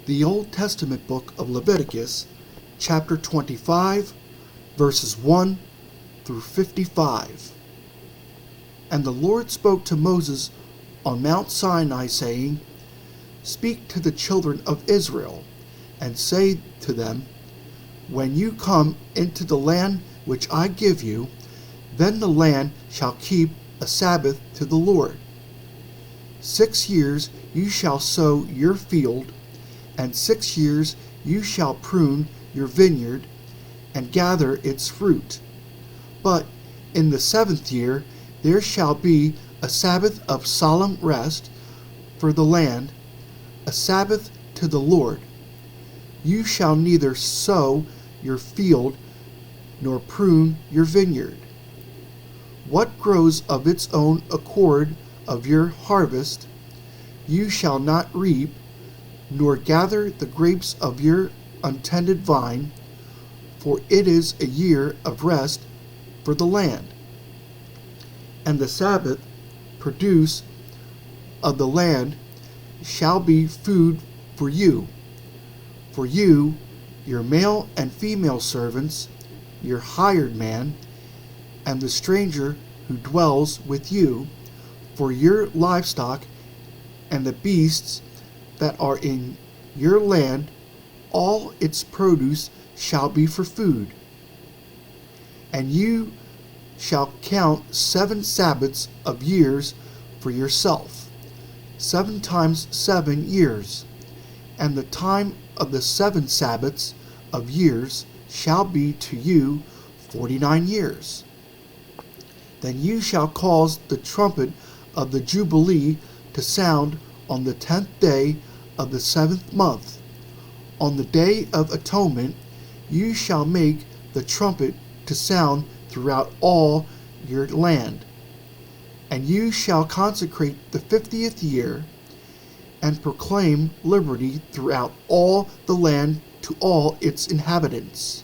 The Old Testament book of Leviticus, chapter 25, verses 1 through 55. And the Lord spoke to Moses on Mount Sinai, saying, Speak to the children of Israel, and say to them, When you come into the land which I give you, then the land shall keep a Sabbath to the Lord. 6 years you shall sow your field, and 6 years you shall prune your vineyard, and gather its fruit. But in the 7th year there shall be a Sabbath of solemn rest for the land, a Sabbath to the Lord. You shall neither sow your field nor prune your vineyard. What grows of its own accord of your harvest, you shall not reap, nor gather the grapes of your untended vine, for it is a year of rest for the land. And the Sabbath produce of the land shall be food for you, your male and female servants, your hired man, and the stranger who dwells with you, for your livestock and the beasts that are in your land, all its produce shall be for food. And you shall count 7 Sabbaths of years for yourself, 7 times 7 years, and the time of the 7 Sabbaths of years shall be to you 49 years. Then you shall cause the trumpet of the Jubilee to sound on the 10th day of the 7th month. On the day of atonement you shall make the trumpet to sound throughout all your land. And you shall consecrate the 50th year, and proclaim liberty throughout all the land to all its inhabitants.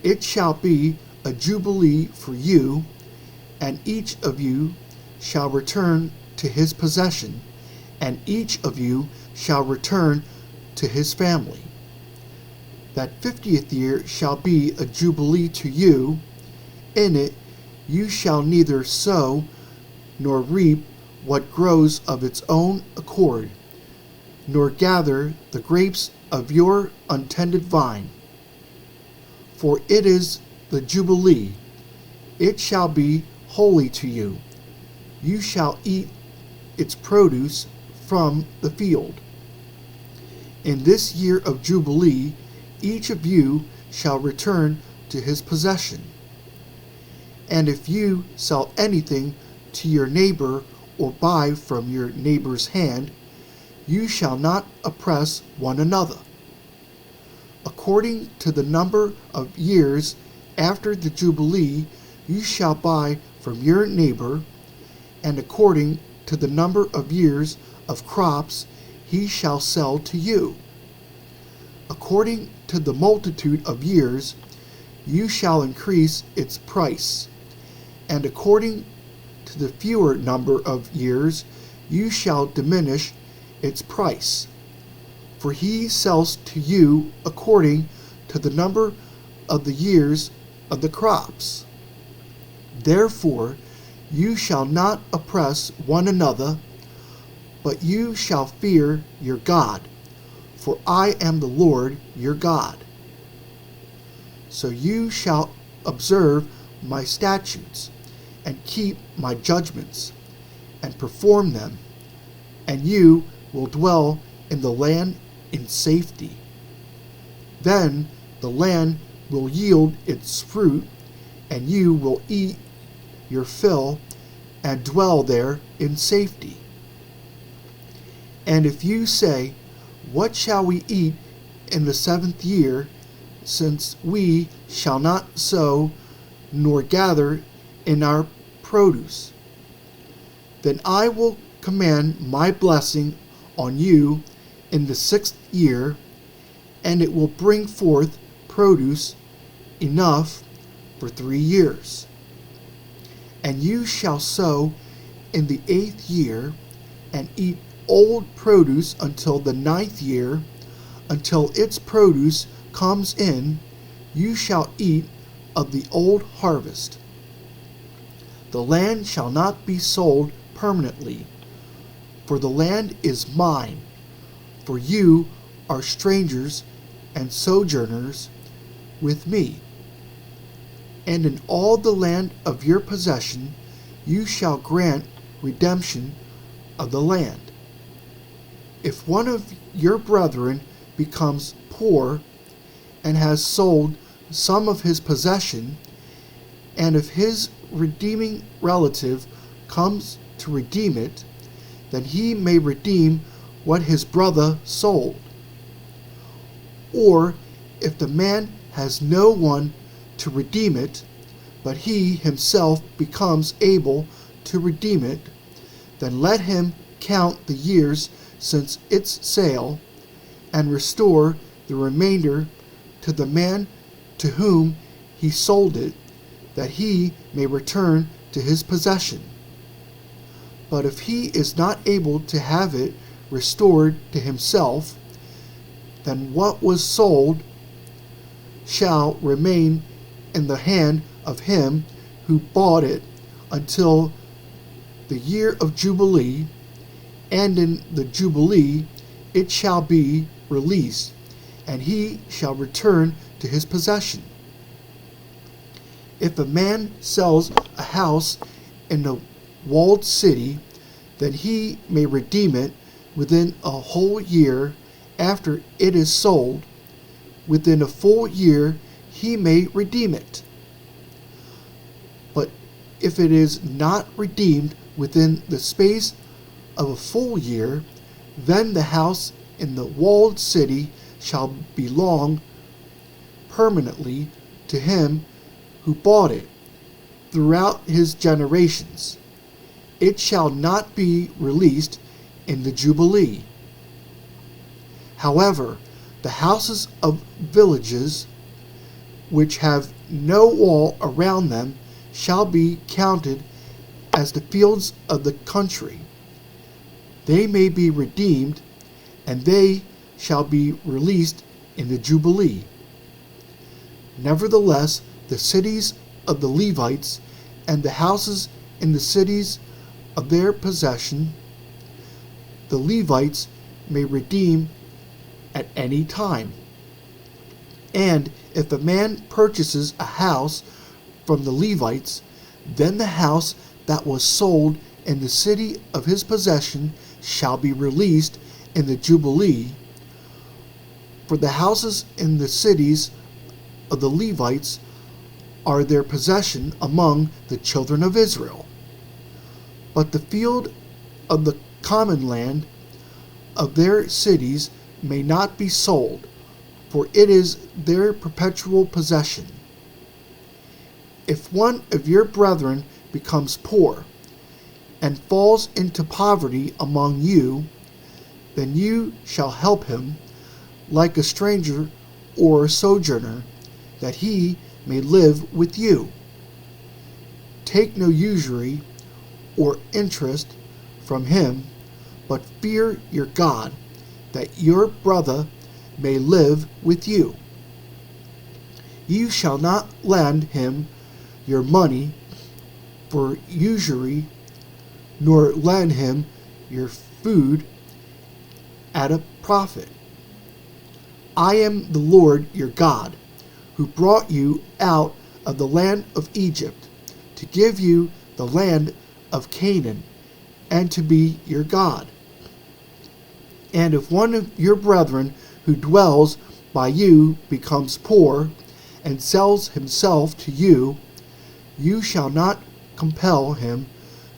It shall be a jubilee for you, and each of you shall return to his possession, and each of you shall return to his family. That 50th year shall be a jubilee to you. In it you shall neither sow nor reap what grows of its own accord, nor gather the grapes of your untended vine. For it is the Jubilee, it shall be holy to you. You shall eat its produce from the field. In this year of Jubilee, each of you shall return to his possession. And if you sell anything to your neighbor or buy from your neighbor's hand, you shall not oppress one another. According to the number of years after the Jubilee, you shall buy from your neighbor, and according to the number of years of crops he shall sell to you. According to the multitude of years you shall increase its price, and according to the fewer number of years you shall diminish its price. For he sells to you according to the number of the years of the crops. Therefore you shall not oppress one another, but you shall fear your God, for I am the Lord your God. So you shall observe my statutes, and keep my judgments, and perform them, and you will dwell in the land in safety. Then the land will yield its fruit, and you will eat your fill, and dwell there in safety. And if you say, What shall we eat in the 7th year, since we shall not sow nor gather in our produce? Then I will command my blessing on you in the 6th year, and it will bring forth produce enough for 3 years. And you shall sow in the 8th year, and eat old produce until the 9th year, until its produce comes in, you shall eat of the old harvest. The land shall not be sold permanently, for the land is mine, for you are strangers and sojourners with me. And in all the land of your possession you shall grant redemption of the land. If one of your brethren becomes poor and has sold some of his possession, and if his redeeming relative comes to redeem it, then he may redeem what his brother sold. Or if the man has no one to redeem it, but he himself becomes able to redeem it, then let him count the years since its sale, and restore the remainder to the man to whom he sold it, that he may return to his possession. But if he is not able to have it restored to himself, then what was sold shall remain in the hand of him who bought it until the year of Jubilee, and in the Jubilee it shall be released, and he shall return to his possession. If a man sells a house in a walled city, then he may redeem it within a whole year after it is sold. Within a full year he may redeem it. But if it is not redeemed within the space of a full year, then the house in the walled city shall belong permanently to him who bought it throughout his generations. It shall not be released in the Jubilee. However, the houses of villages which have no wall around them shall be counted as the fields of the country. They may be redeemed, and they shall be released in the Jubilee. Nevertheless, the cities of the Levites and the houses in the cities of their possession, the Levites may redeem at any time. And if a man purchases a house from the Levites, then the house that was sold in the city of his possession shall be released in the Jubilee. For the houses in the cities of the Levites are their possession among the children of Israel. But the field of the common land of their cities may not be sold, for it is their perpetual possession. If one of your brethren becomes poor and falls into poverty among you, then you shall help him like a stranger or a sojourner, that he may live with you. Take no usury or interest from him, but fear your God, that your brother may live with you. You shall not lend him your money for usury, nor lend him your food at a profit. I am the Lord your God, who brought you out of the land of Egypt, to give you the land of Canaan, and to be your God. And if one of your brethren who dwells by you becomes poor, and sells himself to you, you shall not compel him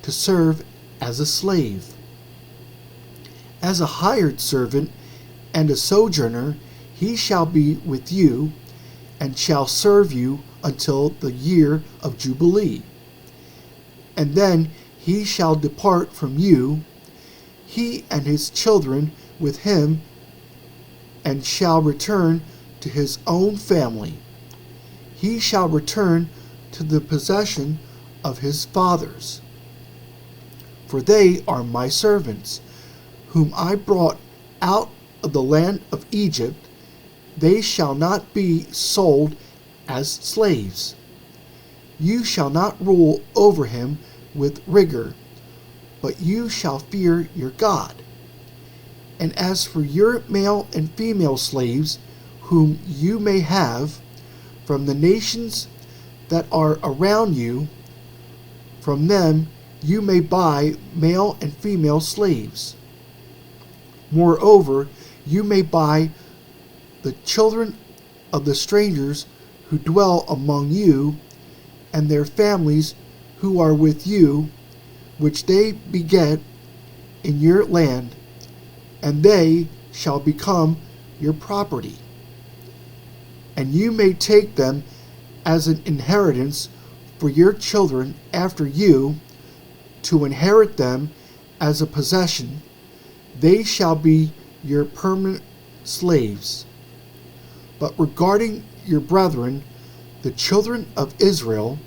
to serve as a slave. As a hired servant and a sojourner, he shall be with you, and shall serve you until the year of Jubilee. And then he shall depart from you, he and his children with him, and shall return to his own family. He shall return to the possession of his fathers. For they are my servants, whom I brought out of the land of Egypt, they shall not be sold as slaves. You shall not rule over him with rigor, but you shall fear your God. And as for your male and female slaves, whom you may have from the nations that are around you, from them you may buy male and female slaves. Moreover, you may buy the children of the strangers who dwell among you, and their families who are with you, which they beget in your land, and they shall become your property. And you may take them as an inheritance for your children after you, to inherit them as a possession. They shall be your permanent slaves. But regarding your brethren, the children of Israel,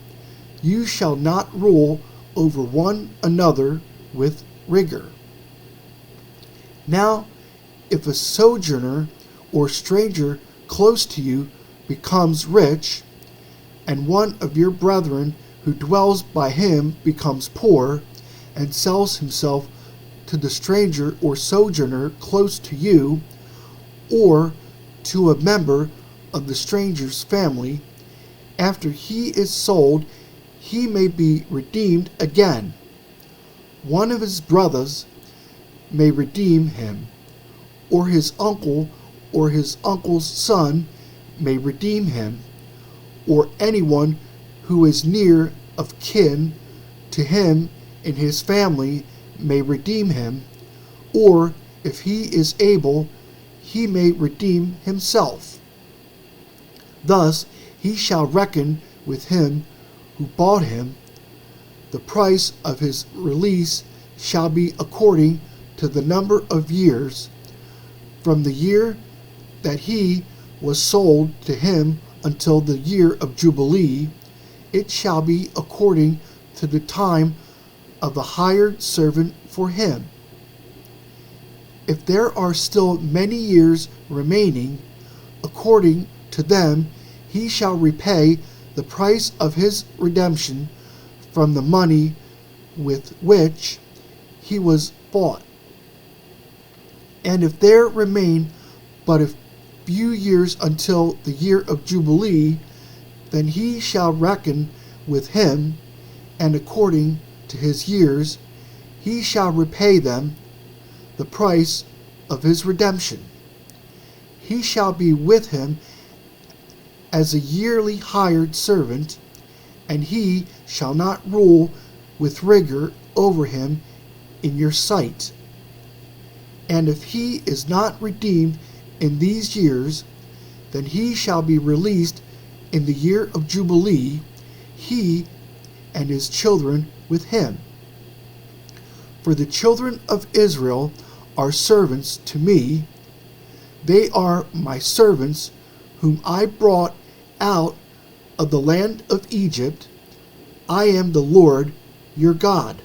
you shall not rule over one another with rigor. Now, if a sojourner or stranger close to you becomes rich, and one of your brethren who dwells by him becomes poor, and sells himself to the stranger or sojourner close to you, or to a member of the stranger's family, after he is sold, he may be redeemed again. One of his brothers may redeem him, or his uncle or his uncle's son may redeem him, or anyone who is near of kin to him in his family may redeem him, or if he is able, he may redeem himself. Thus he shall reckon with him who bought him. The price of his release shall be according to the number of years, from the year that he was sold to him until the year of Jubilee. It shall be according to the time of the hired servant for him. If there are still many years remaining, according to them he shall repay the price of his redemption from the money with which he was bought. And if there remain but a few years until the year of Jubilee, then he shall reckon with him, and according to his years he shall repay them the price of his redemption. He shall be with him as a yearly hired servant, and he shall not rule with rigor over him in your sight. And if he is not redeemed in these years, then he shall be released in the year of Jubilee, he and his children with him. For the children of Israel are servants to me. They are my servants, whom I brought out of the land of Egypt. I am the Lord your God.